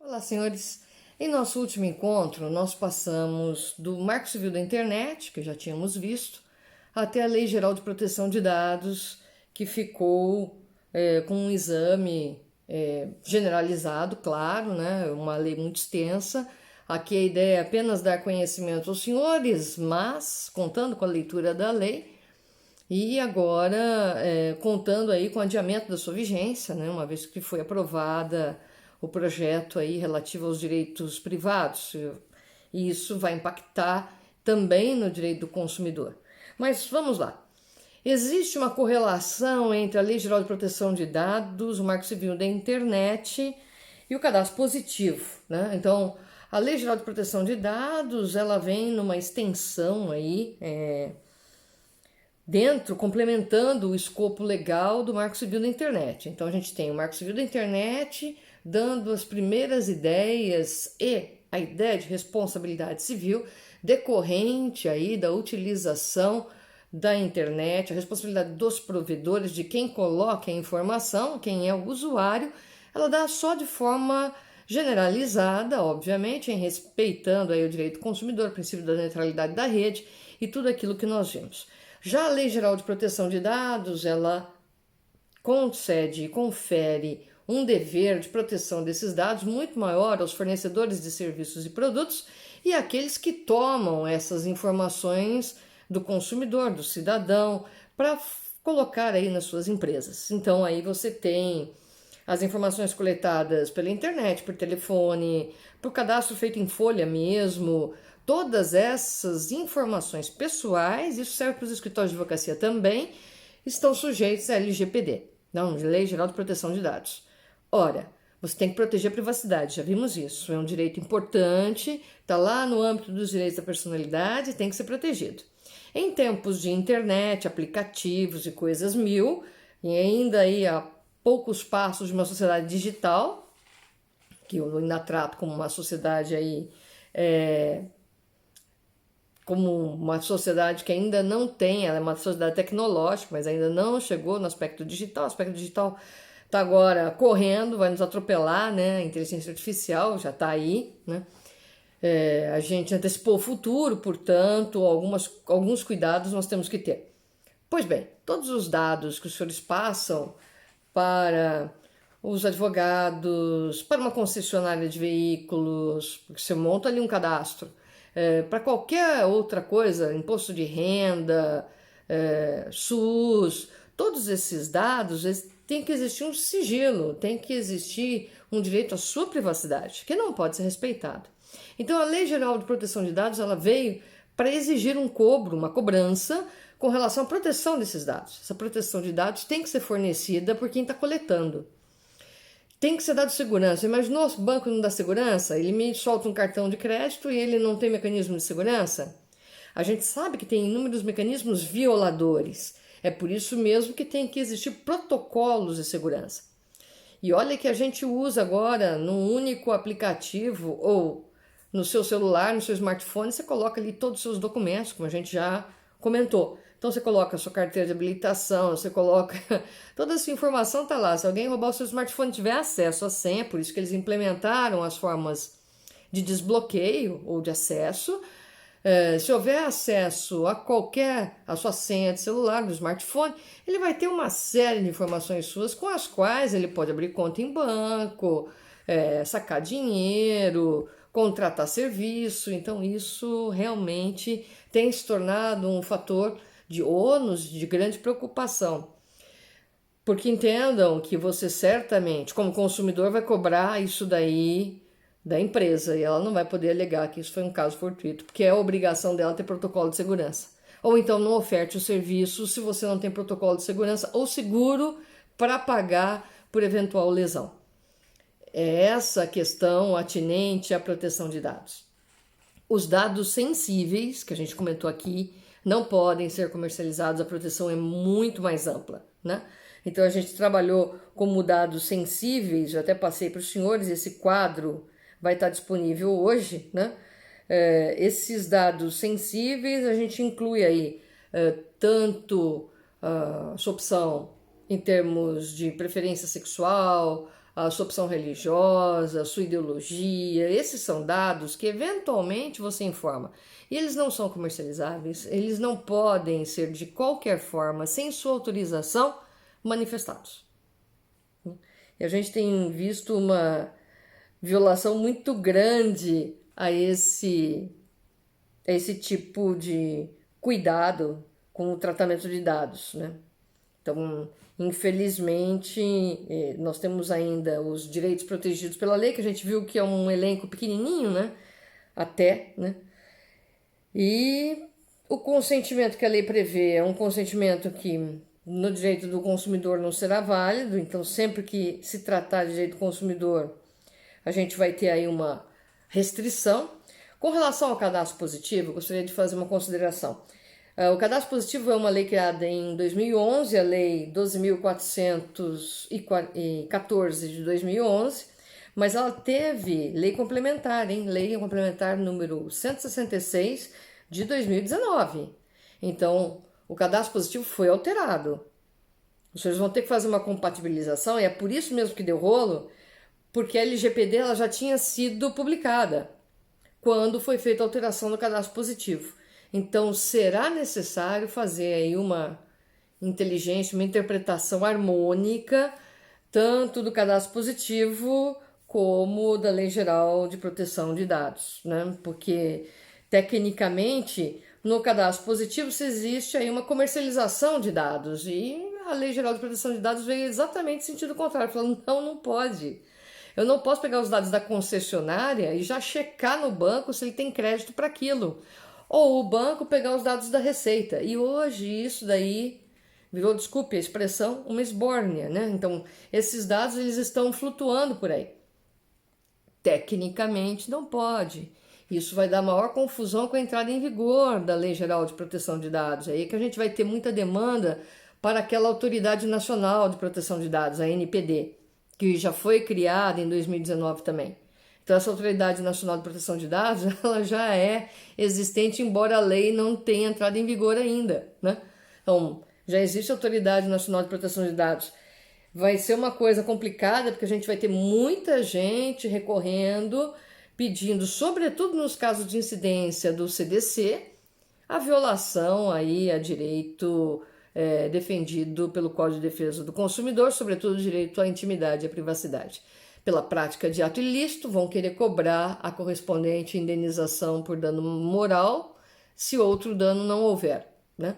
Olá, senhores. Em nosso último encontro, nós passamos do Marco Civil da Internet, que já tínhamos visto, até a Lei Geral de Proteção de Dados, que ficou com um exame generalizado, claro, né? Uma lei muito extensa. Aqui a ideia é apenas dar conhecimento aos senhores, mas contando com a leitura da lei. E agora, contando aí com o adiamento da sua vigência, né, uma vez que foi aprovada o projeto aí relativo aos direitos privados, e isso vai impactar também no direito do consumidor. Mas vamos lá. Existe uma correlação entre a Lei Geral de Proteção de Dados, o Marco Civil da Internet e o cadastro positivo, né? Então, a Lei Geral de Proteção de Dados, ela vem numa extensão aí, dentro, complementando o escopo legal do Marco Civil da Internet. Então a gente tem o Marco Civil da Internet dando as primeiras ideias e a ideia de responsabilidade civil decorrente aí da utilização da internet, a responsabilidade dos provedores, de quem coloca a informação, quem é o usuário, ela dá só de forma generalizada, obviamente, em respeitando aí o direito do consumidor, o princípio da neutralidade da rede e tudo aquilo que nós vimos. Já a Lei Geral de Proteção de Dados, ela concede e confere um dever de proteção desses dados muito maior aos fornecedores de serviços e produtos e àqueles que tomam essas informações do consumidor, do cidadão, para colocar aí nas suas empresas. Então aí você tem as informações coletadas pela internet, por telefone, por cadastro feito em folha mesmo, todas essas informações pessoais, isso serve para os escritórios de advocacia também, estão sujeitos à LGPD, não, Lei Geral de Proteção de Dados. Ora, você tem que proteger a privacidade, já vimos isso, é um direito importante, está lá no âmbito dos direitos da personalidade, tem que ser protegido. Em tempos de internet, aplicativos e coisas mil, e ainda aí há poucos passos de uma sociedade digital, que eu ainda trato como uma sociedade aí, como uma sociedade que ainda não tem, ela é uma sociedade tecnológica, mas ainda não chegou no aspecto digital. O aspecto digital está agora correndo, vai nos atropelar, né? A inteligência artificial já está aí, né? A gente antecipou o futuro, portanto, alguns cuidados nós temos que ter. Pois bem, todos os dados que os senhores passam para os advogados, para uma concessionária de veículos, porque você monta ali um cadastro, para qualquer outra coisa, imposto de renda, SUS, todos esses dados, tem que existir um sigilo, tem que existir um direito à sua privacidade, que não pode ser respeitado. Então a Lei Geral de Proteção de Dados, ela veio para exigir um cobro, uma cobrança com relação à proteção desses dados. Essa proteção de dados tem que ser fornecida por quem está coletando. Tem que ser dado segurança. Imaginou se o banco não dá segurança? Ele me solta um cartão de crédito e ele não tem mecanismo de segurança? A gente sabe que tem inúmeros mecanismos violadores. É por isso mesmo que tem que existir protocolos de segurança. E olha que a gente usa agora num único aplicativo ou no seu celular, no seu smartphone, você coloca ali todos os seus documentos, como a gente já comentou. Então você coloca a sua carteira de habilitação, você coloca toda essa informação está lá. Se alguém roubar o seu smartphone e tiver acesso à senha, por isso que eles implementaram as formas de desbloqueio ou de acesso. Se houver acesso a sua senha de celular, do smartphone, ele vai ter uma série de informações suas com as quais ele pode abrir conta em banco, sacar dinheiro, contratar serviço. Então isso realmente tem se tornado um fator de ônus, de grande preocupação. Porque entendam que você certamente, como consumidor, vai cobrar isso daí da empresa e ela não vai poder alegar que isso foi um caso fortuito, porque é a obrigação dela ter protocolo de segurança. Ou então não oferte o serviço se você não tem protocolo de segurança ou seguro para pagar por eventual lesão. É essa a questão atinente à proteção de dados. Os dados sensíveis, que a gente comentou aqui, não podem ser comercializados, a proteção é muito mais ampla, né? Então a gente trabalhou como dados sensíveis, eu até passei para os senhores, esse quadro vai estar disponível hoje, né? Esses dados sensíveis a gente inclui aí tanto a sua opção em termos de preferência sexual, a sua opção religiosa, a sua ideologia. Esses são dados que eventualmente você informa. E eles não são comercializáveis, eles não podem ser de qualquer forma, sem sua autorização, manifestados. E a gente tem visto uma violação muito grande a esse tipo de cuidado com o tratamento de dados, né? Então, infelizmente, nós temos ainda os direitos protegidos pela lei, que a gente viu que é um elenco pequenininho, né? Até, né? E o consentimento que a lei prevê é um consentimento que no direito do consumidor não será válido, então sempre que se tratar de direito do consumidor, a gente vai ter aí uma restrição. Com relação ao cadastro positivo, eu gostaria de fazer uma consideração. O cadastro positivo é uma lei criada em 2011, a Lei 12.414 de 2011, mas ela teve lei complementar, hein? Lei complementar número 166 de 2019. Então, o cadastro positivo foi alterado. Os senhores vão ter que fazer uma compatibilização, e é por isso mesmo que deu rolo, porque a LGPD ela já tinha sido publicada quando foi feita a alteração do cadastro positivo. Então, será necessário fazer aí uma inteligência, uma interpretação harmônica, tanto do cadastro positivo como da Lei Geral de Proteção de Dados, né? Porque, tecnicamente, no cadastro positivo se existe aí uma comercialização de dados e a Lei Geral de Proteção de Dados veio exatamente no sentido contrário, falando, não pode. Eu não posso pegar os dados da concessionária e já checar no banco se ele tem crédito para aquilo. Ou o banco pegar os dados da Receita. E hoje isso daí virou, desculpe a expressão, uma esbórnia, né? Então, esses dados eles estão flutuando por aí. Tecnicamente não pode. Isso vai dar maior confusão com a entrada em vigor da Lei Geral de Proteção de Dados. Aí que a gente vai ter muita demanda para aquela Autoridade Nacional de Proteção de Dados, a ANPD, que já foi criada em 2019 também. Então, essa Autoridade Nacional de Proteção de Dados, ela já é existente, embora a lei não tenha entrado em vigor ainda, né? Então, já existe a Autoridade Nacional de Proteção de Dados. Vai ser uma coisa complicada, porque a gente vai ter muita gente recorrendo, pedindo, sobretudo nos casos de incidência do CDC, a violação aí a direito defendido pelo Código de Defesa do Consumidor, sobretudo o direito à intimidade e à privacidade. Pela prática de ato ilícito, vão querer cobrar a correspondente indenização por dano moral, se outro dano não houver, né?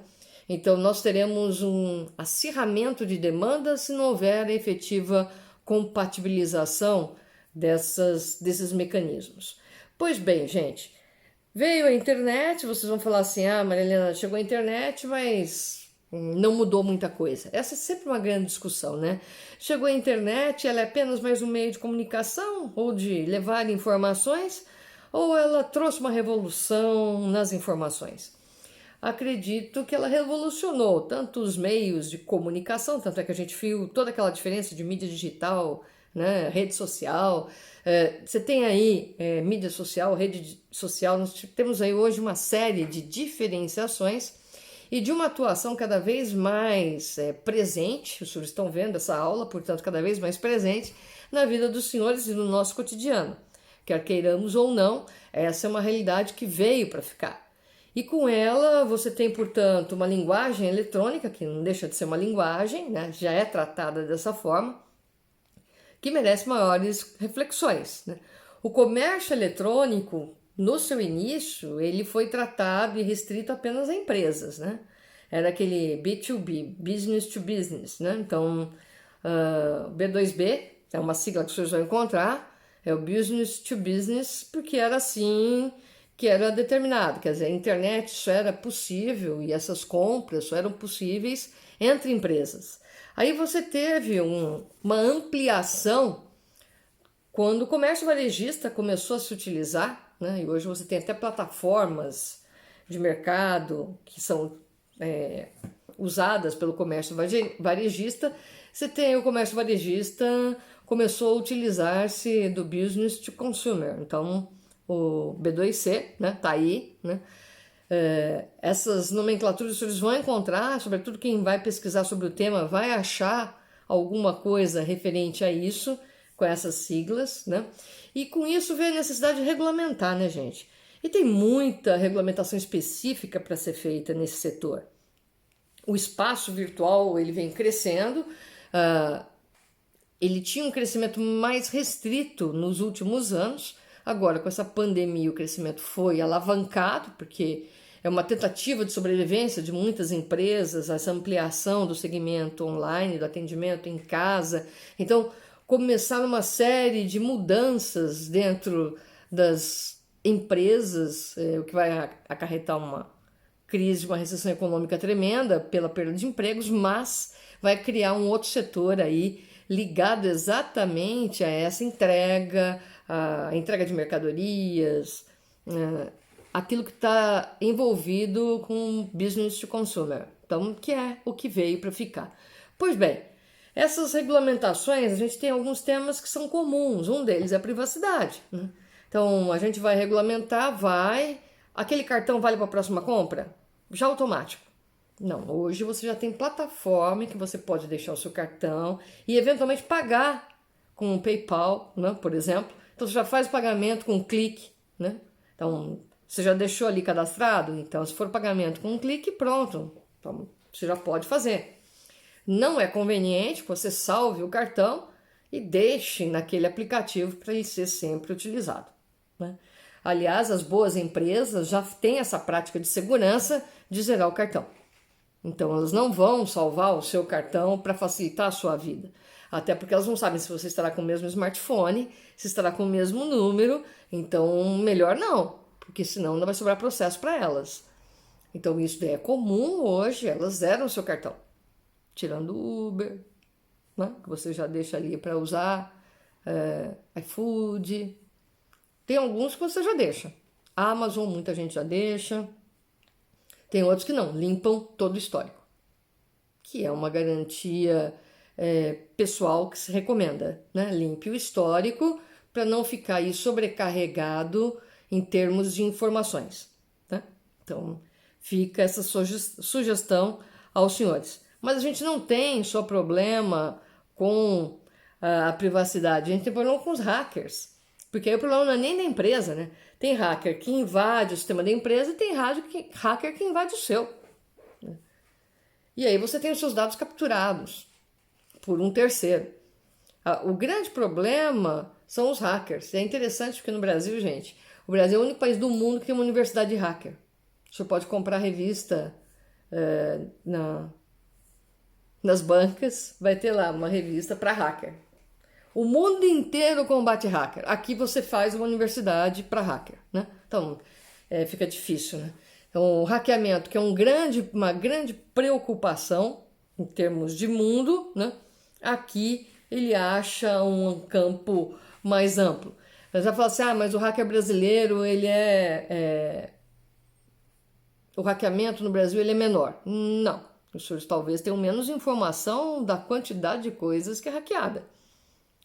Então, nós teremos um acirramento de demandas se não houver efetiva compatibilização desses mecanismos. Pois bem, gente, veio a internet, vocês vão falar assim, Maria Helena, chegou a internet, mas não mudou muita coisa. Essa é sempre uma grande discussão, né? Chegou a internet, ela é apenas mais um meio de comunicação ou de levar informações, ou ela trouxe uma revolução nas informações? Acredito que ela revolucionou tanto os meios de comunicação, tanto é que a gente viu toda aquela diferença de mídia digital, né, rede social. Você tem aí mídia social, rede social, nós temos aí hoje uma série de diferenciações e de uma atuação cada vez mais presente, os senhores estão vendo essa aula, portanto, cada vez mais presente na vida dos senhores e no nosso cotidiano. Quer queiramos ou não, essa é uma realidade que veio para ficar. E com ela você tem, portanto, uma linguagem eletrônica, que não deixa de ser uma linguagem, né? Já é tratada dessa forma, que merece maiores reflexões, né? O comércio eletrônico, no seu início, ele foi tratado e restrito apenas a empresas, né? Era aquele B2B, Business to Business, né? Então, B2B, é uma sigla que vocês vão encontrar, é o Business to Business, porque era assim que era determinado, quer dizer, a internet só era possível e essas compras só eram possíveis entre empresas. Aí você teve uma ampliação quando o comércio varejista começou a se utilizar, né? E hoje você tem até plataformas de mercado que são usadas pelo comércio varejista. Você tem o comércio varejista começou a utilizar-se do business to consumer, então o B2C, né, tá aí, né? Essas nomenclaturas vocês vão encontrar, sobretudo quem vai pesquisar sobre o tema vai achar alguma coisa referente a isso, com essas siglas, né? E com isso veio a necessidade de regulamentar, né, gente? E tem muita regulamentação específica para ser feita nesse setor. O espaço virtual ele vem crescendo, ele tinha um crescimento mais restrito nos últimos anos. Agora, com essa pandemia, o crescimento foi alavancado, porque é uma tentativa de sobrevivência de muitas empresas, essa ampliação do segmento online, do atendimento em casa. Então, começaram uma série de mudanças dentro das empresas, o que vai acarretar uma crise, uma recessão econômica tremenda pela perda de empregos, mas vai criar um outro setor aí ligado exatamente a essa entrega, a entrega de mercadorias, aquilo que está envolvido com business to consumer, então que é o que veio para ficar. Pois bem, essas regulamentações, a gente tem alguns temas que são comuns, um deles é a privacidade, né? Então a gente vai regulamentar, aquele cartão vale para a próxima compra? Já automático. Não, hoje você já tem plataforma que você pode deixar o seu cartão e eventualmente pagar com o PayPal, né, por exemplo. Então você já faz o pagamento com um clique, né? Então você já deixou ali cadastrado, então se for pagamento com um clique, pronto. Então você já pode fazer. Não é conveniente que você salve o cartão e deixe naquele aplicativo para ele ser sempre utilizado, né? Aliás, as boas empresas já têm essa prática de segurança de zerar o cartão. Então, elas não vão salvar o seu cartão para facilitar a sua vida. Até porque elas não sabem se você estará com o mesmo smartphone, se estará com o mesmo número. Então, melhor não, porque senão não vai sobrar processo para elas. Então, isso daí é comum hoje, elas zeram o seu cartão. Tirando o Uber, né, que você já deixa ali para usar, iFood. Tem alguns que você já deixa. A Amazon, muita gente já deixa. Tem outros que não, limpam todo o histórico, que é uma garantia pessoal que se recomenda, né? Limpe o histórico para não ficar aí sobrecarregado em termos de informações, né? Então, fica essa sugestão aos senhores. Mas a gente não tem só problema com a privacidade, a gente tem problema com os hackers. Porque aí o problema não é nem da empresa, né? Tem hacker que invade o sistema da empresa e tem hacker que invade o seu, né? E aí você tem os seus dados capturados por um terceiro. O grande problema são os hackers. É interessante porque no Brasil, gente, o Brasil é o único país do mundo que tem uma universidade de hacker. Você pode comprar revista nas bancas, vai ter lá uma revista para hacker. O mundo inteiro combate hacker. Aqui você faz uma universidade para hacker, né? Então, fica difícil, né? Então, o hackeamento, que é uma grande preocupação em termos de mundo, né? Aqui ele acha um campo mais amplo. Mas vai falar assim, mas o hacker brasileiro, ele o hackeamento no Brasil ele é menor. Não, os senhores talvez tenham menos informação da quantidade de coisas que é hackeada.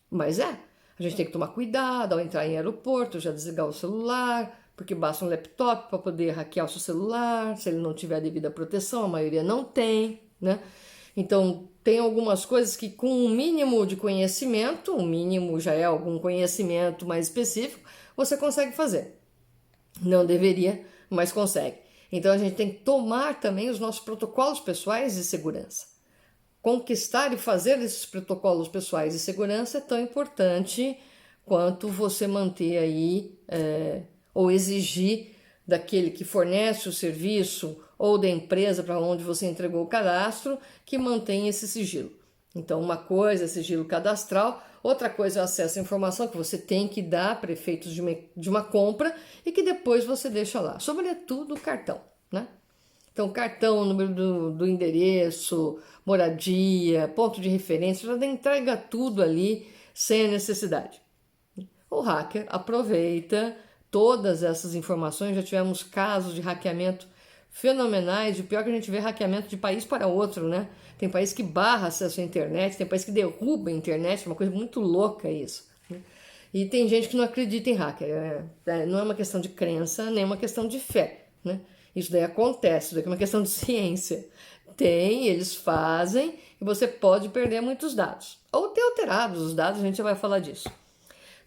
Mas a gente tem que tomar cuidado ao entrar em aeroporto, já desligar o celular, porque basta um laptop para poder hackear o seu celular, se ele não tiver a devida proteção, a maioria não tem, né? Então, tem algumas coisas que com um mínimo de conhecimento, um mínimo já é algum conhecimento mais específico, você consegue fazer. Não deveria, mas consegue. Então, a gente tem que tomar também os nossos protocolos pessoais de segurança. Conquistar e fazer esses protocolos pessoais de segurança é tão importante quanto você manter aí ou exigir daquele que fornece o serviço ou da empresa para onde você entregou o cadastro que mantenha esse sigilo. Então, uma coisa é sigilo cadastral, outra coisa é o acesso à informação que você tem que dar para efeitos de uma compra e que depois você deixa lá, sobretudo o cartão, né? Então, cartão, número do endereço, moradia, ponto de referência, já entrega tudo ali sem a necessidade. O hacker aproveita todas essas informações, já tivemos casos de hackeamento fenomenais, o pior que a gente vê hackeamento de país para outro, né? Tem país que barra acesso à internet, tem país que derruba a internet, é uma coisa muito louca isso, né? E tem gente que não acredita em hacker, não é uma questão de crença, nem uma questão de fé, né? Isso daí acontece, isso daí é uma questão de ciência. Eles fazem e você pode perder muitos dados. Ou ter alterados os dados, a gente já vai falar disso.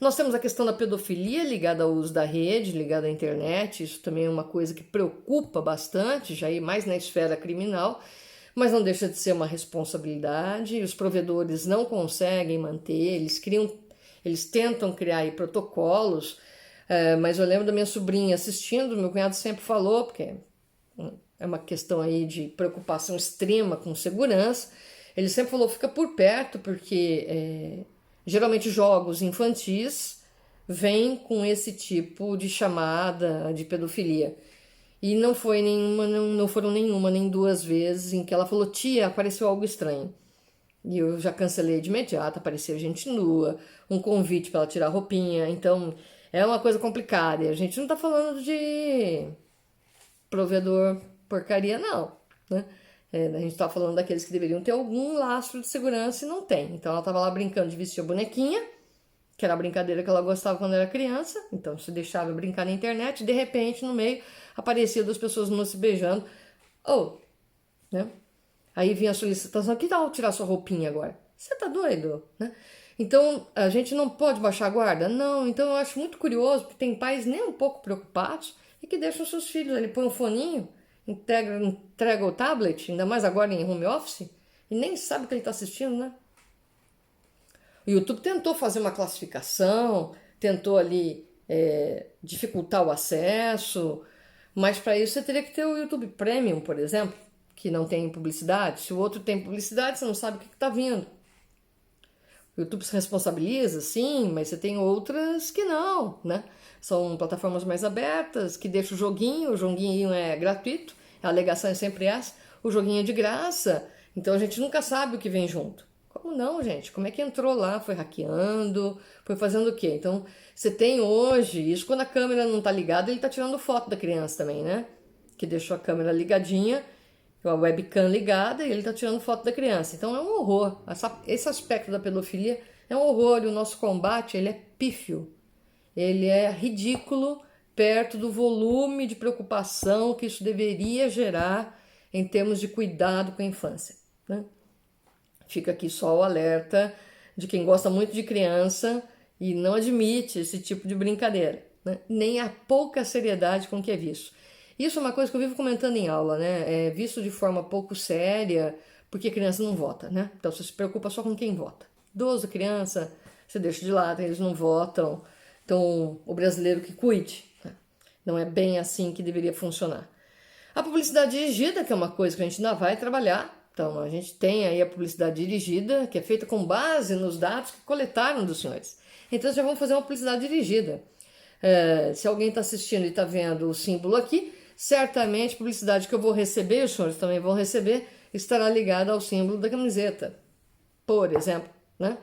Nós temos a questão da pedofilia ligada ao uso da rede, ligada à internet. Isso também é uma coisa que preocupa bastante, já ir mais na esfera criminal, mas não deixa de ser uma responsabilidade. Os provedores não conseguem manter, eles tentam criar aí protocolos, mas eu lembro da minha sobrinha assistindo, meu cunhado sempre falou, porque é uma questão aí de preocupação extrema com segurança, ele sempre falou, fica por perto, porque geralmente jogos infantis vêm com esse tipo de chamada de pedofilia. E não foi nenhuma, não foram nenhuma, nem duas vezes em que ela falou, tia, apareceu algo estranho. E eu já cancelei de imediato, apareceu gente nua, um convite para ela tirar a roupinha. Então, é uma coisa complicada. E a gente não tá falando de provedor porcaria, não, né? A gente tá falando daqueles que deveriam ter algum lastro de segurança e não tem. Então, ela tava lá brincando de vestir a bonequinha, que era a brincadeira que ela gostava quando era criança. Então, se deixava brincar na internet, de repente, no meio, aparecia duas pessoas não se beijando. Né? Aí vinha a solicitação, que tal tirar sua roupinha agora? Você tá doido, né? Então, a gente não pode baixar a guarda? Não, então eu acho muito curioso, porque tem pais nem um pouco preocupados e que deixam seus filhos, ele põe um foninho, entrega o tablet, ainda mais agora em home office, e nem sabe o que ele está assistindo, né? O YouTube tentou fazer uma classificação, tentou ali dificultar o acesso, mas para isso você teria que ter o YouTube Premium, por exemplo, que não tem publicidade. Se o outro tem publicidade, você não sabe o que está vindo. O YouTube se responsabiliza, sim, mas você tem outras que não, né? São plataformas mais abertas, que deixam o joguinho é gratuito, a alegação é sempre essa, o joguinho é de graça, então a gente nunca sabe o que vem junto. Como não, gente? Como é que entrou lá? Foi hackeando? Foi fazendo o quê? Então, você tem hoje, isso quando a câmera não tá ligada, ele tá tirando foto da criança também, né? Que deixou a câmera ligadinha, a webcam ligada e ele tá tirando foto da criança. Então é um horror. Esse aspecto da pedofilia é um horror e o nosso combate, ele é pífio. Ele é ridículo perto do volume de preocupação que isso deveria gerar em termos de cuidado com a infância, né? Fica aqui só o alerta de quem gosta muito de criança e não admite esse tipo de brincadeira, né? Nem a pouca seriedade com que é visto. Isso é uma coisa que eu vivo comentando em aula, né? É visto de forma pouco séria, porque criança não vota, né? Então você se preocupa só com quem vota. Idoso, criança, você deixa de lado, eles não votam. Então, o brasileiro que cuide, né? Não é bem assim que deveria funcionar. A publicidade dirigida, que é uma coisa que a gente ainda vai trabalhar. Então, a gente tem aí a publicidade dirigida, que é feita com base nos dados que coletaram dos senhores. Então, já vamos fazer uma publicidade dirigida. Se alguém está assistindo e está vendo o símbolo aqui, certamente a publicidade que eu vou receber, os senhores também vão receber, estará ligada ao símbolo da camiseta, por exemplo, né?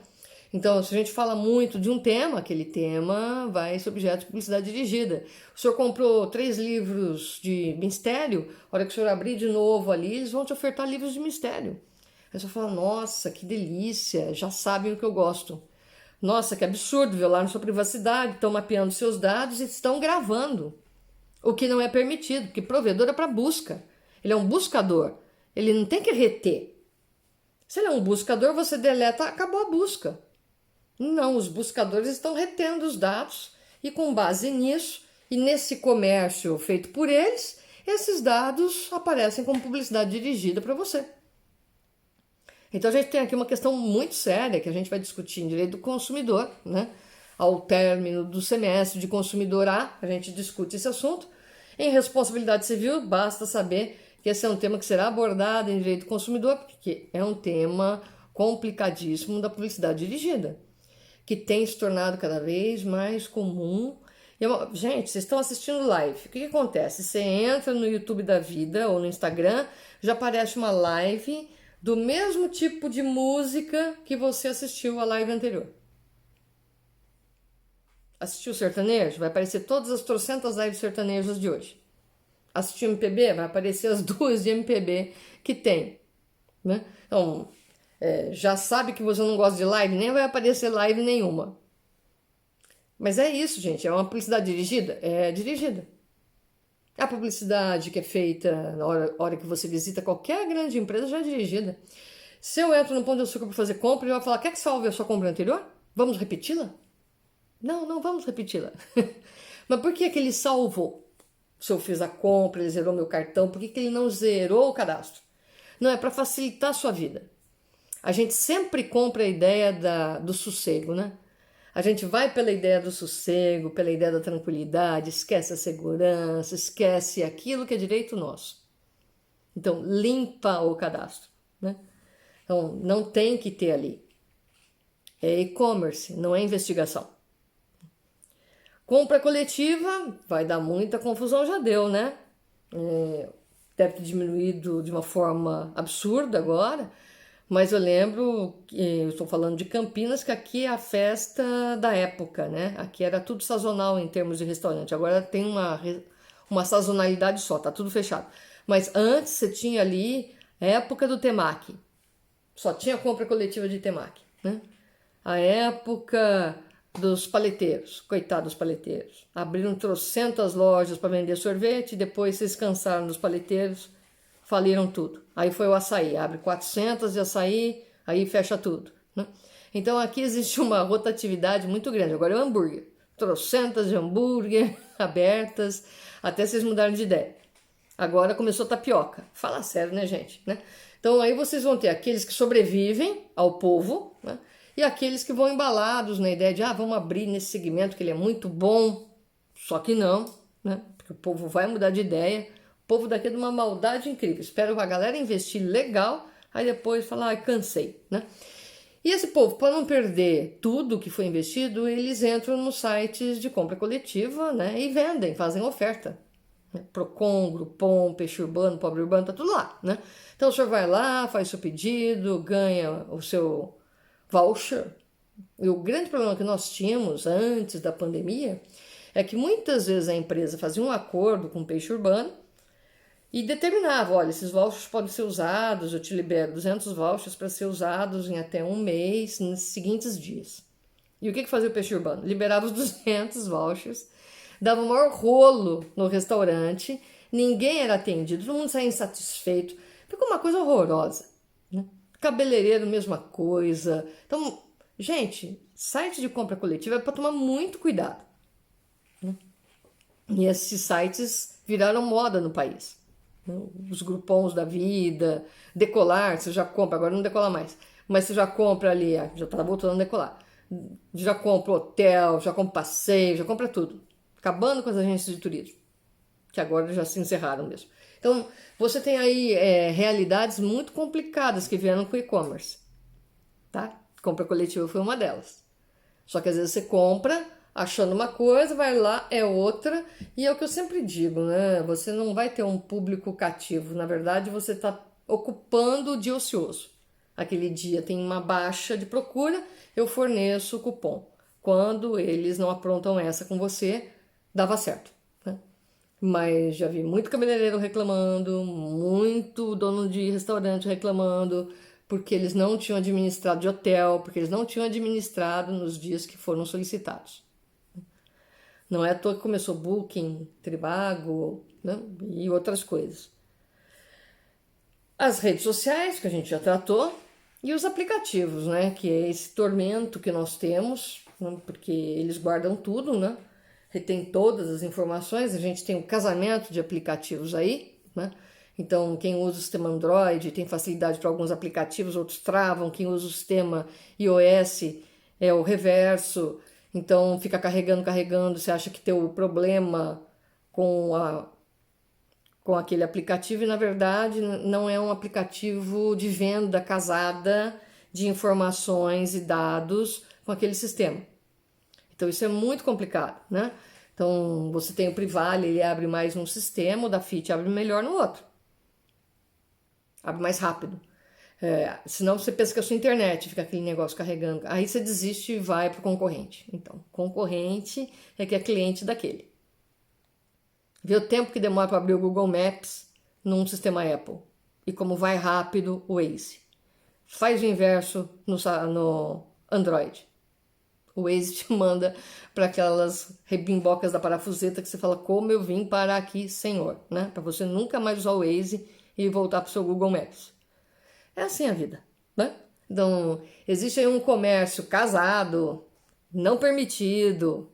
Então, se a gente fala muito de um tema, aquele tema vai ser objeto de publicidade dirigida. O senhor comprou 3 livros de mistério, a hora que o senhor abrir de novo ali, eles vão te ofertar livros de mistério. Aí você fala, nossa, que delícia, já sabem o que eu gosto. Nossa, que absurdo, violaram sua privacidade, estão mapeando seus dados e estão gravando. O que não é permitido, porque provedor é para busca. Ele é um buscador, ele não tem que reter. Se ele é um buscador, você deleta, acabou a busca. Não, os buscadores estão retendo os dados e com base nisso e nesse comércio feito por eles, esses dados aparecem como publicidade dirigida para você. Então a gente tem aqui uma questão muito séria que a gente vai discutir em direito do consumidor, né? Ao término do semestre de consumidor A, a gente discute esse assunto. Em responsabilidade civil, basta saber que esse é um tema que será abordado em direito do consumidor, porque é um tema complicadíssimo da publicidade dirigida, que tem se tornado cada vez mais comum. Gente, vocês estão assistindo live. O que acontece? Você entra no YouTube da vida ou no Instagram, já aparece uma live do mesmo tipo de música que você assistiu a live anterior. Assistiu sertanejo? Vai aparecer todas as trocentas lives sertanejas de hoje. Assistiu MPB? Vai aparecer as 2 de MPB que tem, né? Então, já sabe que você não gosta de live, nem vai aparecer live nenhuma. Mas é isso, gente. É uma publicidade dirigida? É dirigida. A publicidade que é feita na hora que você visita qualquer grande empresa já é dirigida. Se eu entro no Pão de Açúcar para fazer compra, ele vai falar: quer que salve a sua compra anterior? Vamos repeti-la? Não, não vamos repeti-la. Mas por que que ele salvou? Se eu fiz a compra, ele zerou meu cartão, por que que ele não zerou o cadastro? Não, é para facilitar a sua vida. A gente sempre compra a ideia do sossego, né? A gente vai pela ideia do sossego, pela ideia da tranquilidade, esquece a segurança, esquece aquilo que é direito nosso. Então, limpa o cadastro, né? Então, não tem que ter ali. É e-commerce, não é investigação. Compra coletiva, vai dar muita confusão, já deu, né? Deve ter diminuído de uma forma absurda agora, mas eu lembro, eu estou falando de Campinas, que aqui é a festa da época, né? Aqui era tudo sazonal em termos de restaurante, agora tem uma sazonalidade só, tá tudo fechado. Mas antes você tinha ali a época do temaki, só tinha compra coletiva de temaki, né? A época dos paleteiros, coitados dos paleteiros. Abriram trocentas lojas para vender sorvete, depois se cansaram dos paleteiros, faliram tudo. Aí foi o açaí, abre 400 de açaí, aí fecha tudo, né? Então aqui existe uma rotatividade muito grande. Agora é o hambúrguer, trocentas de hambúrguer abertas, até vocês mudarem de ideia. Agora começou a tapioca. Fala sério, né, gente? Né? Então aí vocês vão ter aqueles que sobrevivem ao povo, né? E aqueles que vão embalados na ideia de, vamos abrir nesse segmento que ele é muito bom, só que não, né? Porque o povo vai mudar de ideia. O povo daqui é de uma maldade incrível. Espero a galera investir legal, aí depois falar, cansei, né? E esse povo, para não perder tudo que foi investido, eles entram nos sites de compra coletiva, né? E vendem, fazem oferta. Procon, Groupon, Peixe Urbano, Pobre Urbano, tá tudo lá, né? Então o senhor vai lá, faz seu pedido, ganha o seu voucher. E o grande problema que nós tínhamos antes da pandemia é que muitas vezes a empresa fazia um acordo com o Peixe Urbano e determinava, olha, esses vouchers podem ser usados, eu te libero 200 vouchers para ser usados em até um mês, nos seguintes dias. E o que fazia o Peixe Urbano? Liberava os 200 vouchers, dava o maior rolo no restaurante, ninguém era atendido, todo mundo saía insatisfeito. Ficou uma coisa horrorosa, né? Cabeleireiro, mesma coisa. Então, gente, site de compra coletiva é para tomar muito cuidado, né? E esses sites viraram moda no país, né? Os Groupons da vida, Decolar, você já compra, agora não decola mais, mas você já compra ali, já está voltando a decolar. Já compra hotel, já compra passeio, já compra tudo. Acabando com as agências de turismo, que agora já se encerraram mesmo. Então, você tem aí realidades muito complicadas que vieram com o e-commerce, tá? Compra coletiva foi uma delas. Só que às vezes você compra achando uma coisa, vai lá, é outra, e é o que eu sempre digo, né? Você não vai ter um público cativo. Na verdade, você está ocupando o dia ocioso. Aquele dia tem uma baixa de procura, eu forneço o cupom. Quando eles não aprontam essa com você, dava certo, né? Mas já vi muito cabeleireiro reclamando, muito dono de restaurante reclamando, porque eles não tinham administrado de hotel, porque eles não tinham administrado nos dias que foram solicitados. Não é à toa que começou Booking, Trivago, né? E outras coisas. As redes sociais, que a gente já tratou, e os aplicativos, né? Que é esse tormento que nós temos, né? Porque eles guardam tudo, né? Retém todas as informações. A gente tem um casamento de aplicativos aí, né? Então, quem usa o sistema Android tem facilidade para alguns aplicativos, outros travam. Quem usa o sistema iOS é o reverso. Então, fica carregando. Você acha que tem o problema com aquele aplicativo e, na verdade, não é um aplicativo de venda casada de informações e dados com aquele sistema. Então, isso é muito complicado, né? Então, você tem o Privale, ele abre mais num sistema, o da Fit abre melhor no outro. Abre mais rápido. Senão você pensa que é a sua internet, fica aquele negócio carregando. Aí você desiste e vai para o concorrente. Então, concorrente é que é cliente daquele. Vê o tempo que demora para abrir o Google Maps num sistema Apple. E como vai rápido o Waze. Faz o inverso no Android. O Waze te manda para aquelas rebimbocas da parafuseta que você fala, como eu vim parar aqui, senhor, né? Para você nunca mais usar o Waze e voltar para o seu Google Maps. É assim a vida, Então, existe aí um comércio casado, não permitido,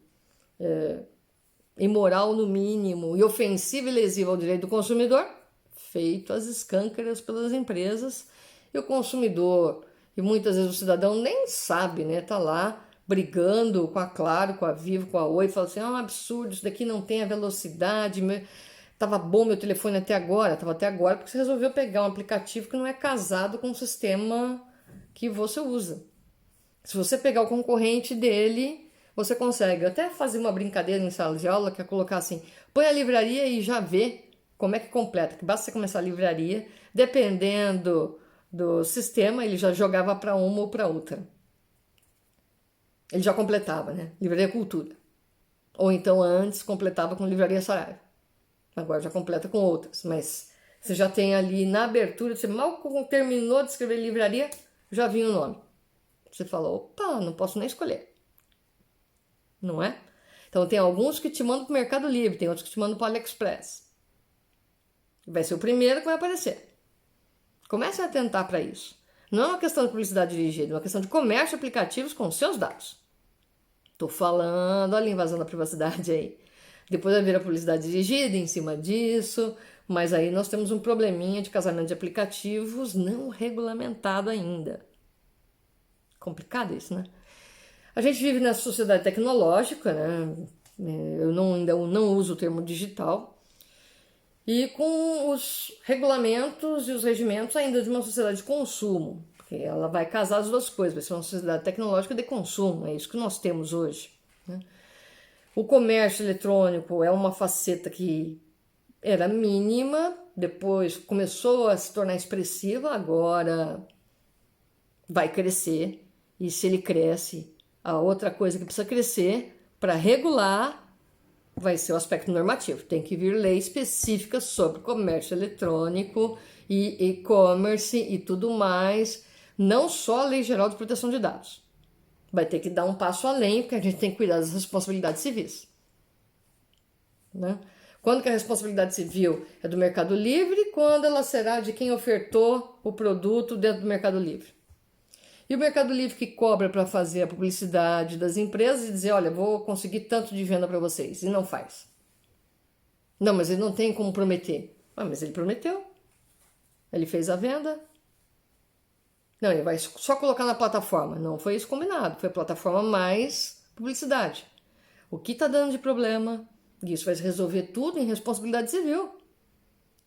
imoral no mínimo e ofensivo e lesivo ao direito do consumidor, feito às escâncaras pelas empresas, e o consumidor, e muitas vezes o cidadão nem sabe, né? Tá lá brigando com a Claro, com a Vivo, com a Oi, fala assim, é um absurdo, isso daqui não tem a velocidade, tava bom meu telefone até agora, tava até agora porque você resolveu pegar um aplicativo que não é casado com o sistema que você usa. Se você pegar o concorrente dele, você consegue até fazer uma brincadeira em sala de aula, que é colocar assim, põe a livraria e já vê como é que completa, que basta você começar a livraria, dependendo do sistema, ele já jogava para uma ou para outra. Ele já completava, né? Livraria Cultura. Ou então antes completava com Livraria Saraiva. Agora já completa com outras, mas você já tem ali na abertura, você mal terminou de escrever livraria, já vinha o nome. Você fala, opa, não posso nem escolher. Não é? Então tem alguns que te mandam para o Mercado Livre, tem outros que te mandam para o AliExpress. Vai ser o primeiro que vai aparecer. Comece a atentar para isso. Não é uma questão de publicidade dirigida, é uma questão de comércio de aplicativos com seus dados. Tô falando, olha a invasão da privacidade aí. Depois vai vir a publicidade dirigida em cima disso, mas aí nós temos um probleminha de casamento de aplicativos não regulamentado ainda. Complicado isso, né? A gente vive nessa sociedade tecnológica, né? Ainda não uso o termo digital, e com os regulamentos e os regimentos ainda de uma sociedade de consumo, porque ela vai casar as duas coisas, vai ser uma sociedade tecnológica de consumo, é isso que nós temos hoje, né? O comércio eletrônico é uma faceta que era mínima, depois começou a se tornar expressiva, agora vai crescer, e se ele cresce, a outra coisa que precisa crescer para regular vai ser o aspecto normativo. Tem que vir lei específica sobre comércio eletrônico e e-commerce e tudo mais, não só a Lei Geral de Proteção de Dados. Vai ter que dar um passo além, porque a gente tem que cuidar das responsabilidades civis. Né? Quando que a responsabilidade civil é do Mercado Livre, quando ela será de quem ofertou o produto dentro do Mercado Livre. E o Mercado Livre que cobra para fazer a publicidade das empresas e dizer, olha, vou conseguir tanto de venda para vocês, e não faz. Não, mas ele não tem como prometer. Ah, mas ele prometeu. Ele fez a venda. Não, ele vai só colocar na plataforma. Não foi isso combinado, foi a plataforma mais publicidade. O que está dando de problema? Isso vai resolver tudo em responsabilidade civil.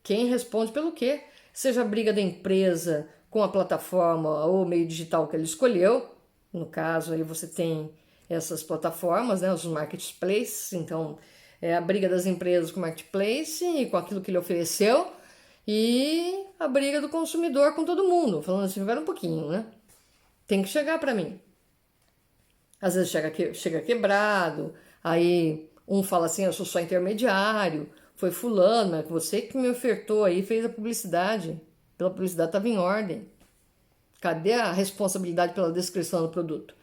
Quem responde pelo quê? Seja a briga da empresa com a plataforma ou o meio digital que ele escolheu. No caso, aí você tem essas plataformas, né, os marketplaces. Então, é a briga das empresas com o marketplace e com aquilo que ele ofereceu. E a briga do consumidor com todo mundo. Falando assim, espera um pouquinho, né? Tem que chegar para mim. Às vezes chega quebrado, aí um fala assim, eu sou só intermediário, foi fulano, mas você que me ofertou aí, fez a publicidade. Pela publicidade estava em ordem. Cadê a responsabilidade pela descrição do produto?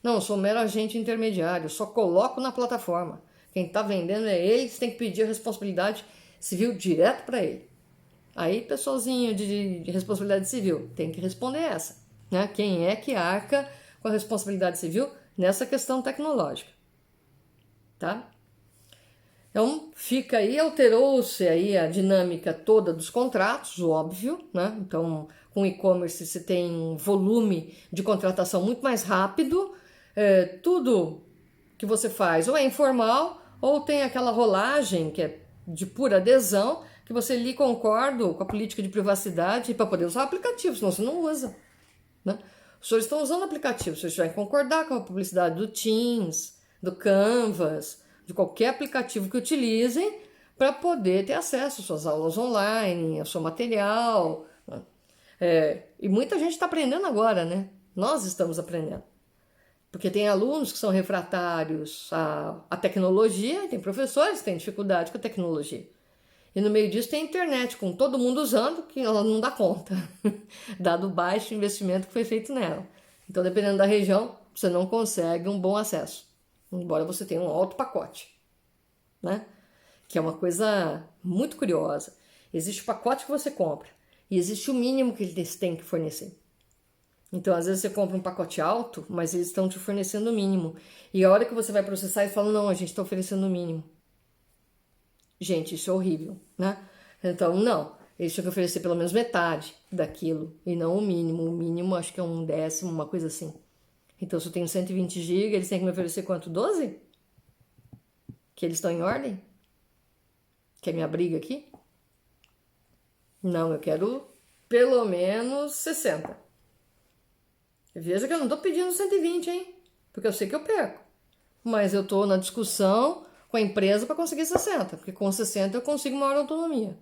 Não, eu sou um mero agente intermediário, só coloco na plataforma. Quem está vendendo é ele, você tem que pedir a responsabilidade civil direto para ele. Aí, pessoalzinho de responsabilidade civil, tem que responder essa. Né? Quem é que arca com a responsabilidade civil nessa questão tecnológica? Tá? Então, fica aí, alterou-se aí a dinâmica toda dos contratos, óbvio, né? Então, com e-commerce você tem um volume de contratação muito mais rápido, tudo que você faz ou é informal ou tem aquela rolagem que é de pura adesão, que você lhe concorda com a política de privacidade para poder usar o aplicativo, senão você não usa. Né? Os senhores estão usando o aplicativo, vocês vão concordar com a publicidade do Teams, do Canvas, de qualquer aplicativo que utilizem para poder ter acesso às suas aulas online, ao seu material. Né? E muita gente está aprendendo agora, né? Nós estamos aprendendo. Porque tem alunos que são refratários à tecnologia, tem professores que têm dificuldade com a tecnologia. E no meio disso tem a internet, com todo mundo usando, que ela não dá conta, dado o baixo investimento que foi feito nela. Então, dependendo da região, você não consegue um bom acesso, embora você tenha um alto pacote, né? Que é uma coisa muito curiosa. Existe o pacote que você compra e existe o mínimo que eles têm que fornecer. Então, às vezes você compra um pacote alto, mas eles estão te fornecendo o mínimo. E a hora que você vai processar, eles falam, não, a gente está oferecendo o mínimo. Gente, isso é horrível, né? Então, não. Eles tinham que oferecer pelo menos metade daquilo, e não o mínimo. O mínimo acho que é um décimo, uma coisa assim. Então, se eu tenho 120 GB, eles têm que me oferecer quanto? 12? Que eles estão em ordem? Que é minha briga aqui? Não, eu quero pelo menos 60. Veja que eu não tô pedindo 120, hein? Porque eu sei que eu perco. Mas eu tô na discussão com a empresa para conseguir 60, porque com 60 eu consigo maior autonomia.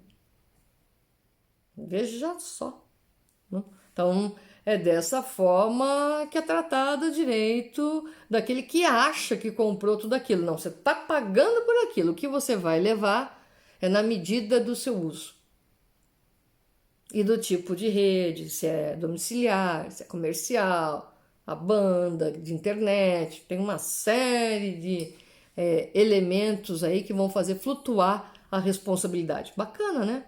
Veja só, né? Então, é dessa forma que é tratado o direito daquele que acha que comprou tudo aquilo. Não, você está pagando por aquilo. O que você vai levar é na medida do seu uso. E do tipo de rede, se é domiciliar, se é comercial, a banda de internet. Tem uma série de elementos aí que vão fazer flutuar a responsabilidade. Bacana, né?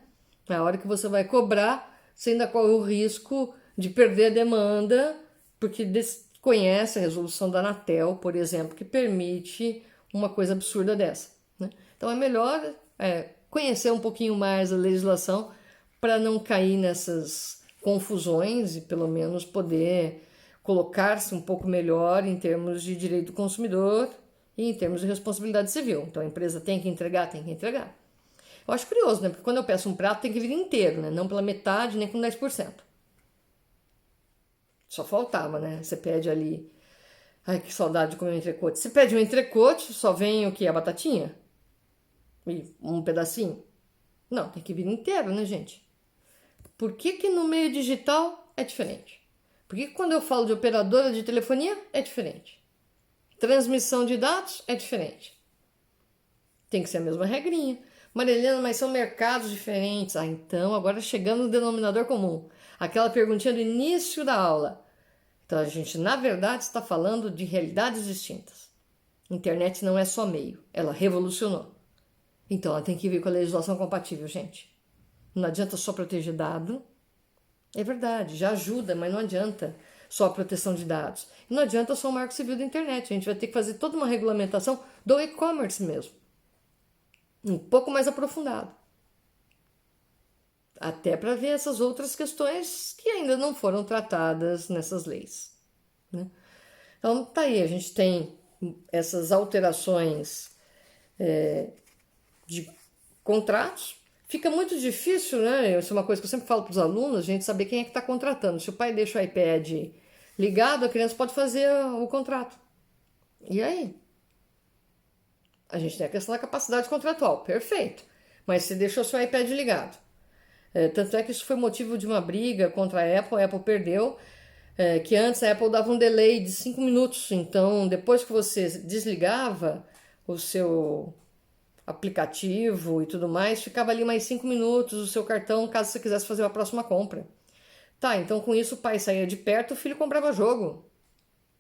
Na hora que você vai cobrar, você ainda corre o risco de perder a demanda, porque desconhece a resolução da Anatel, por exemplo, que permite uma coisa absurda dessa, né? Então é melhor conhecer um pouquinho mais a legislação para não cair nessas confusões e pelo menos poder colocar-se um pouco melhor em termos de direito do consumidor e em termos de responsabilidade civil. Então a empresa tem que entregar, tem que entregar. Eu acho curioso, né? Porque quando eu peço um prato tem que vir inteiro, né? Não pela metade, nem com 10%. Só faltava, né? Você pede ali. Ai, que saudade de comer um entrecote. Você pede um entrecote, só vem o quê? A batatinha? E um pedacinho? Não, tem que vir inteiro, né, gente? Por que que no meio digital é diferente? Por que quando eu falo de operadora de telefonia é diferente? Transmissão de dados é diferente. Tem que ser a mesma regrinha. Marilena, mas são mercados diferentes. Ah, então agora chegando no denominador comum. Aquela perguntinha do início da aula. Então a gente, na verdade, está falando de realidades distintas. Internet não é só meio, ela revolucionou. Então ela tem que vir com a legislação compatível, gente. Não adianta só proteger dado. É verdade, já ajuda, mas não adianta só a proteção de dados. E não adianta só o Marco Civil da internet. A gente vai ter que fazer toda uma regulamentação do e-commerce mesmo. Um pouco mais aprofundado. Até para ver essas outras questões que ainda não foram tratadas nessas leis, né? Então, tá aí, a gente tem essas alterações de contratos. Fica muito difícil, né? Isso é uma coisa que eu sempre falo para os alunos, a gente saber quem é que está contratando. Se o pai deixa o iPad ligado, a criança pode fazer o contrato. E aí? A gente tem a questão da capacidade contratual, perfeito. Mas se deixou seu iPad ligado. Tanto é que isso foi motivo de uma briga contra a Apple perdeu, que antes a Apple dava um delay de 5 minutos. Então, depois que você desligava o seu aplicativo e tudo mais, ficava ali mais 5 minutos o seu cartão, caso você quisesse fazer a próxima compra. Tá, então com isso o pai saía de perto, o filho comprava jogo.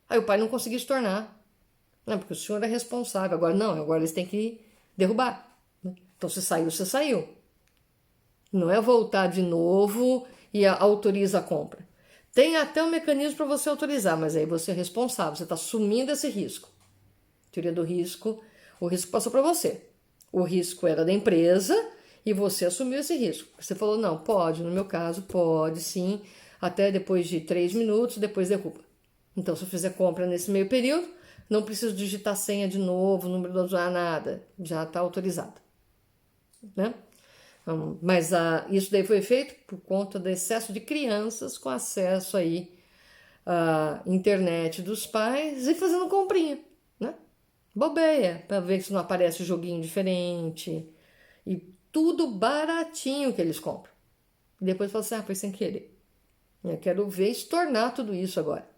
Aí o pai não conseguia se tornar. Não, porque o senhor é responsável. Agora não, agora eles têm que derrubar, né? Então se saiu, você saiu. Não é voltar de novo e autoriza a compra. Tem até um mecanismo para você autorizar, mas aí você é responsável, você está assumindo esse risco. Teoria do risco, o risco passou para você. O risco era da empresa e você assumiu esse risco. Você falou, não, pode, no meu caso, pode sim, até depois de 3 minutos, depois derruba. Então, se eu fizer compra nesse meio período, não preciso digitar senha de novo, número do usuário, nada, já está autorizado, né? Mas isso daí foi feito por conta do excesso de crianças com acesso aí à internet dos pais e fazendo comprinha, né? Bobeia, para ver se não aparece um joguinho diferente. E tudo baratinho que eles compram. E depois fala assim, foi sem querer. Eu quero ver estornar tudo isso agora.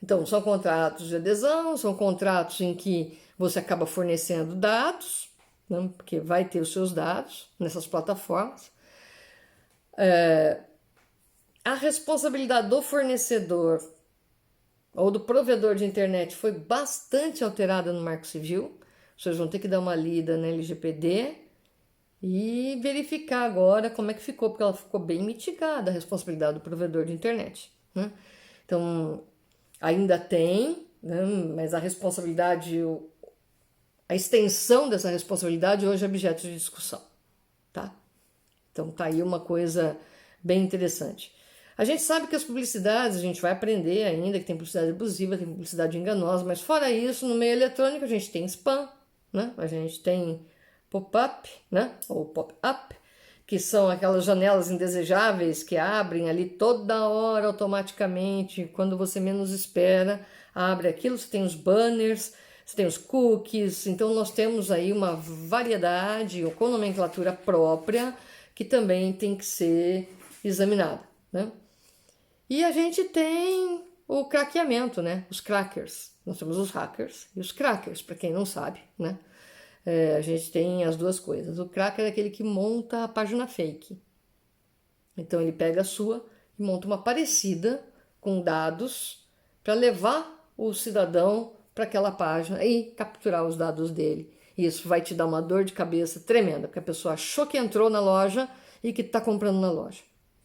Então, são contratos de adesão, são contratos em que você acaba fornecendo dados, né? Porque vai ter os seus dados nessas plataformas. A responsabilidade do fornecedor ou do provedor de internet foi bastante alterada no Marco Civil. Vocês vão ter que dar uma lida na LGPD e verificar agora como é que ficou, porque ela ficou bem mitigada, a responsabilidade do provedor de internet, né? Então, ainda tem, né, mas a responsabilidade, a extensão dessa responsabilidade hoje é objeto de discussão, tá? Então tá aí uma coisa bem interessante. A gente sabe que as publicidades, a gente vai aprender ainda que tem publicidade abusiva, tem publicidade enganosa, mas fora isso, no meio eletrônico a gente tem spam, né? A gente tem pop-up, né? Ou pop-up, que são aquelas janelas indesejáveis que abrem ali toda hora automaticamente, quando você menos espera, abre aquilo, você tem os banners, você tem os cookies, então nós temos aí uma variedade com nomenclatura própria que também tem que ser examinada, né? E a gente tem o craqueamento, né? Os crackers. Nós temos os hackers e os crackers, para quem não sabe, né? A gente tem as duas coisas. O cracker é aquele que monta a página fake. Então ele pega a sua e monta uma parecida com dados para levar o cidadão para aquela página e capturar os dados dele. E isso vai te dar uma dor de cabeça tremenda, porque a pessoa achou que entrou na loja e que está comprando na loja.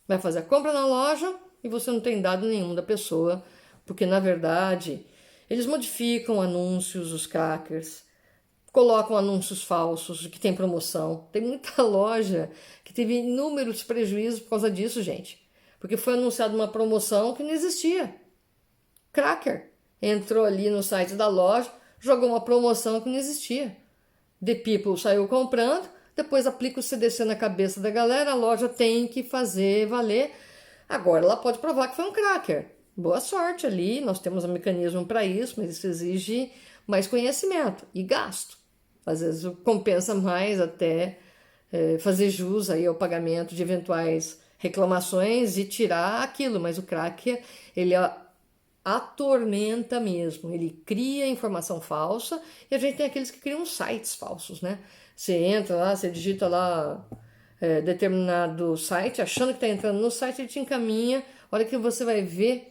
Vai fazer a compra na loja e você não tem dado nenhum da pessoa, porque na verdade eles modificam anúncios, os crackers, colocam anúncios falsos que tem promoção. Tem muita loja que teve inúmeros prejuízos por causa disso, gente. Porque foi anunciada uma promoção que não existia. Cracker entrou ali no site da loja, jogou uma promoção que não existia. The People saiu comprando, depois aplica o CDC na cabeça da galera, a loja tem que fazer valer. Agora ela pode provar que foi um cracker. Boa sorte ali, nós temos um mecanismo para isso, mas isso exige mais conhecimento e gasto. Às vezes compensa mais até fazer jus aí ao pagamento de eventuais reclamações e tirar aquilo, mas o cracker, ele atormenta mesmo, ele cria informação falsa e a gente tem aqueles que criam sites falsos, né? Você entra lá, você digita lá determinado site, achando que está entrando no site, ele te encaminha, olha que você vai ver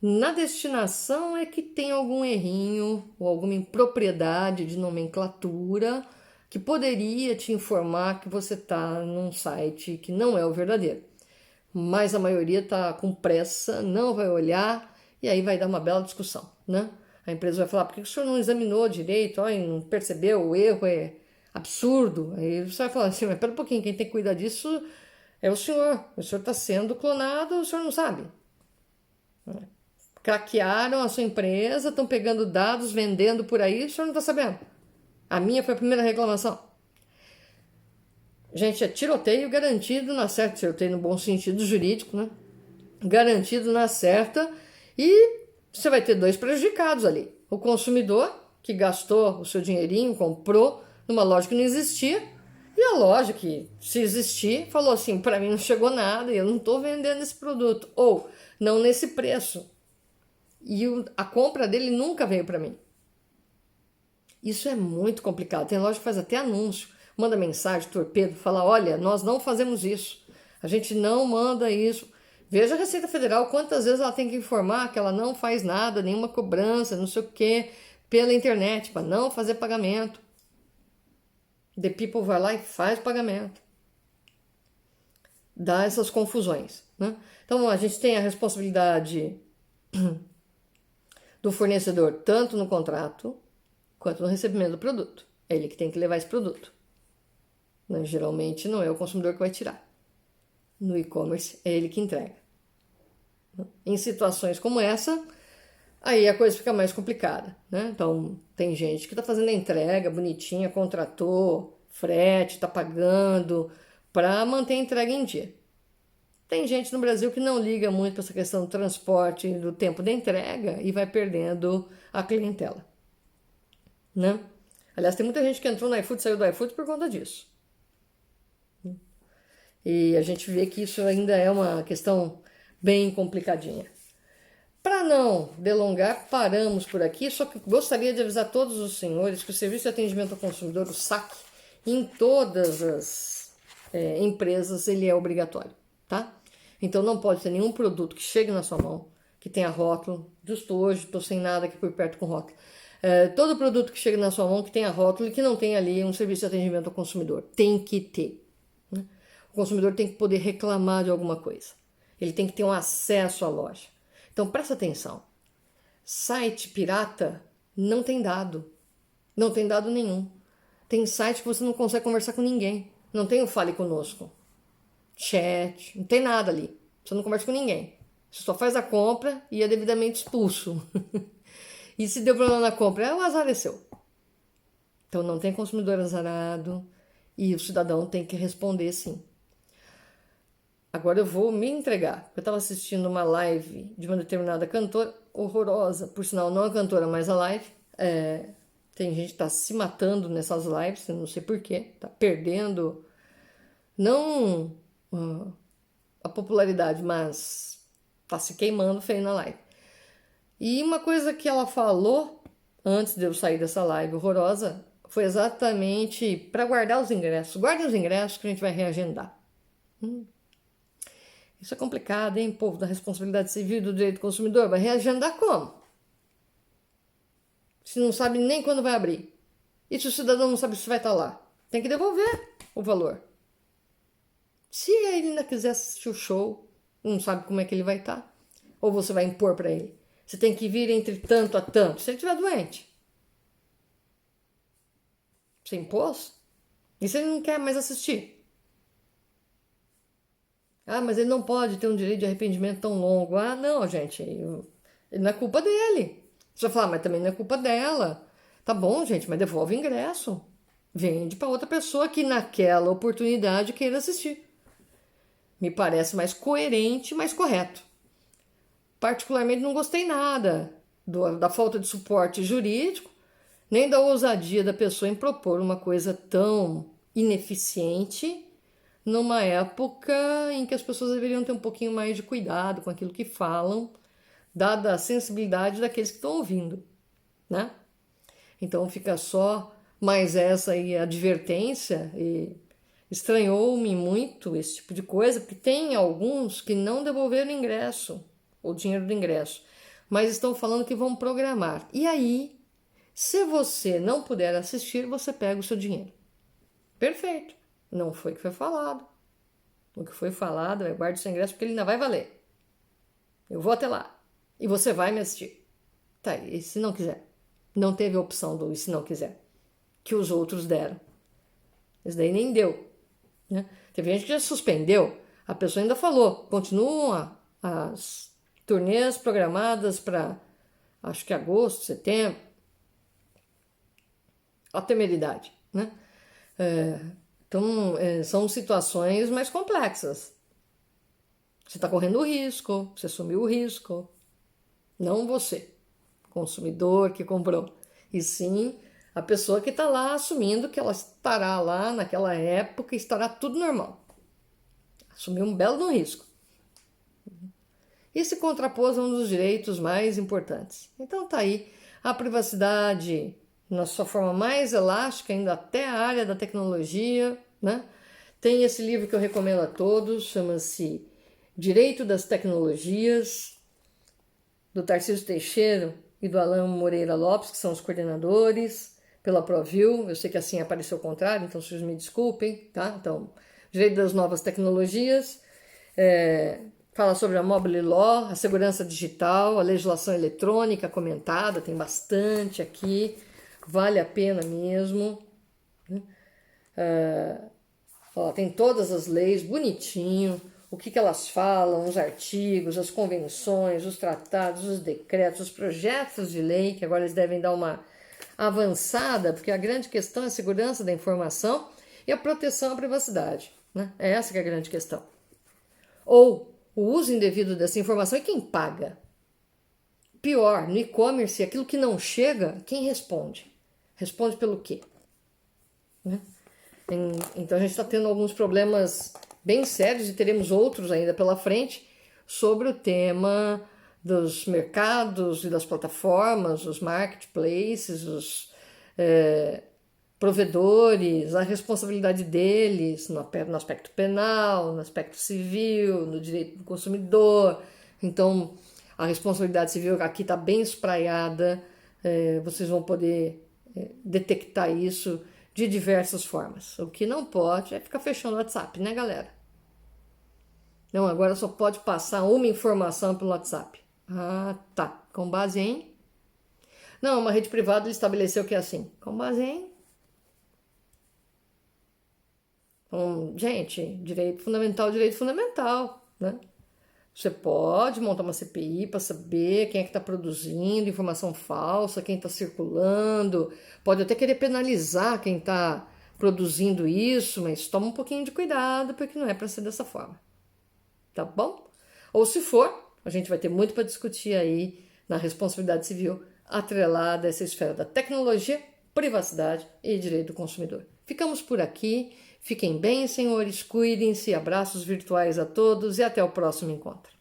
na destinação é que tem algum errinho ou alguma impropriedade de nomenclatura que poderia te informar que você está num site que não é o verdadeiro. Mas a maioria está com pressa, não vai olhar e aí vai dar uma bela discussão, né? A empresa vai falar, por que o senhor não examinou direito, ó, e não percebeu, o erro é absurdo. Aí você vai falar assim, mas pera um pouquinho, quem tem que cuidar disso é o senhor está sendo clonado, o senhor não sabe. Craquearam a sua empresa, estão pegando dados, vendendo por aí, o senhor não está sabendo. A minha foi a primeira reclamação. Gente, é tiroteio garantido na certa, tiroteio no bom sentido jurídico, né? Garantido na certa, e você vai ter dois prejudicados ali. O consumidor, que gastou o seu dinheirinho, comprou numa loja que não existia, e a loja que, se existir, falou assim, para mim não chegou nada, e eu não estou vendendo esse produto, ou não nesse preço. E a compra dele nunca veio para mim. Isso é muito complicado. Tem loja que faz até anúncio, manda mensagem, torpedo, fala, olha, nós não fazemos isso. A gente não manda isso. Veja a Receita Federal, quantas vezes ela tem que informar que ela não faz nada, nenhuma cobrança, não sei o quê, pela internet, para não fazer pagamento. The People vai lá e faz pagamento. Dá essas confusões, né? Então, a gente tem a responsabilidade do fornecedor, tanto no contrato, quanto no recebimento do produto. É ele que tem que levar esse produto. Né? Geralmente não é o consumidor que vai tirar. No e-commerce é ele que entrega. Em situações como essa, aí a coisa fica mais complicada, né? Então, tem gente que está fazendo a entrega bonitinha, contratou, frete, está pagando para manter a entrega em dia. Tem gente no Brasil que não liga muito para essa questão do transporte, do tempo da entrega e vai perdendo a clientela, né? Aliás, tem muita gente que entrou no iFood, saiu do iFood por conta disso. E a gente vê que isso ainda é uma questão bem complicadinha. Para não delongar, paramos por aqui, só que gostaria de avisar todos os senhores que o Serviço de Atendimento ao Consumidor, o SAC, em todas as empresas, ele é obrigatório, tá? Então não pode ter nenhum produto que chegue na sua mão, que tenha rótulo, justo hoje, estou sem nada aqui por perto com rótulo, Todo produto que chega na sua mão que tenha rótulo e que não tenha ali um serviço de atendimento ao consumidor. Tem que ter. Né? O consumidor tem que poder reclamar de alguma coisa. Ele tem que ter um acesso à loja. Então presta atenção. Site pirata não tem dado. Não tem dado nenhum. Tem site que você não consegue conversar com ninguém. Não tem o Fale Conosco. Chat, não tem nada ali. Você não conversa com ninguém. Você só faz a compra e é devidamente expulso. E se deu problema na compra, o azar é seu. Então não tem consumidor azarado e o cidadão tem que responder sim. Agora eu vou me entregar. Eu estava assistindo uma live de uma determinada cantora, horrorosa, por sinal não a cantora, mas a live. Tem gente que está se matando nessas lives, eu não sei porquê, está perdendo, não a popularidade, mas está se queimando feio na live. E uma coisa que ela falou antes de eu sair dessa live horrorosa foi exatamente para guardar os ingressos. Guardem os ingressos que a gente vai reagendar. Isso é complicado, hein, povo da responsabilidade civil e do direito do consumidor? Vai reagendar como? Se não sabe nem quando vai abrir. E se o cidadão não sabe se vai estar lá? Tem que devolver o valor. Se ele ainda quiser assistir o show, não sabe como é que ele vai estar. Ou você vai impor para ele. Você tem que vir entre tanto a tanto. Se ele estiver doente. Você impôs? E se ele não quer mais assistir? Ah, mas ele não pode ter um direito de arrependimento tão longo. Ah, não, gente. Não é culpa dele. Você vai falar, mas também não é culpa dela. Tá bom, gente, mas devolve o ingresso. Vende para outra pessoa que naquela oportunidade queira assistir. Me parece mais coerente, mais correto. Particularmente não gostei nada da falta de suporte jurídico, nem da ousadia da pessoa em propor uma coisa tão ineficiente numa época em que as pessoas deveriam ter um pouquinho mais de cuidado com aquilo que falam, dada a sensibilidade daqueles que estão ouvindo, né? Então fica só mais essa aí advertência e estranhou-me muito esse tipo de coisa, porque tem alguns que não devolveram o ingresso, o dinheiro do ingresso, mas estão falando que vão programar. E aí, se você não puder assistir, você pega o seu dinheiro. Perfeito. Não foi o que foi falado. O que foi falado é guarde o seu ingresso porque ele ainda vai valer. Eu vou até lá. E você vai me assistir. Tá, e se não quiser? Não teve a opção do e se não quiser, que os outros deram. Isso daí nem deu. Né? Teve gente que já suspendeu. A pessoa ainda falou, continuam as turnês programadas para, acho que agosto, setembro. A temeridade, né? Então, são situações mais complexas. Você está correndo o risco, você assumiu o risco. Não você, consumidor que comprou. E sim a pessoa que está lá assumindo que ela estará lá naquela época e estará tudo normal. Assumiu um belo risco. E se contrapôs a um dos direitos mais importantes. Então tá aí a privacidade na sua forma mais elástica, indo até a área da tecnologia, né? Tem esse livro que eu recomendo a todos, chama-se Direito das Tecnologias, do Tarcísio Teixeira e do Alan Moreira Lopes, que são os coordenadores, pela Provil. Eu sei que assim apareceu o contrário, então vocês me desculpem, tá? Então, Direito das Novas Tecnologias, fala sobre a mobile law, a segurança digital, a legislação eletrônica comentada, tem bastante aqui, vale a pena mesmo. Tem todas as leis, bonitinho, o que elas falam, os artigos, as convenções, os tratados, os decretos, os projetos de lei, que agora eles devem dar uma avançada, porque a grande questão é a segurança da informação e a proteção à privacidade. Né? É essa que é a grande questão. Ou o uso indevido dessa informação é quem paga. Pior, no e-commerce, aquilo que não chega, quem responde? Responde pelo quê? Né? Então a gente está tendo alguns problemas bem sérios e teremos outros ainda pela frente sobre o tema dos mercados e das plataformas, os marketplaces, os provedores, a responsabilidade deles no aspecto penal, no aspecto civil, no direito do consumidor. Então, a responsabilidade civil aqui está bem espraiada vocês vão poder detectar isso de diversas formas. O que não pode é ficar fechando o WhatsApp, né, galera? Não, agora só pode passar uma informação pelo WhatsApp. Ah, tá. Com base em... Não, uma rede privada ele estabeleceu que é assim. Com base em... Então, gente, direito fundamental, né? Você pode montar uma CPI para saber quem é que está produzindo informação falsa, quem está circulando. Pode até querer penalizar quem está produzindo isso, mas toma um pouquinho de cuidado, porque não é para ser dessa forma. Tá bom? Ou se for, a gente vai ter muito para discutir aí na responsabilidade civil atrelada a essa esfera da tecnologia, privacidade e direito do consumidor. Ficamos por aqui. Fiquem bem, senhores, cuidem-se, abraços virtuais a todos e até o próximo encontro.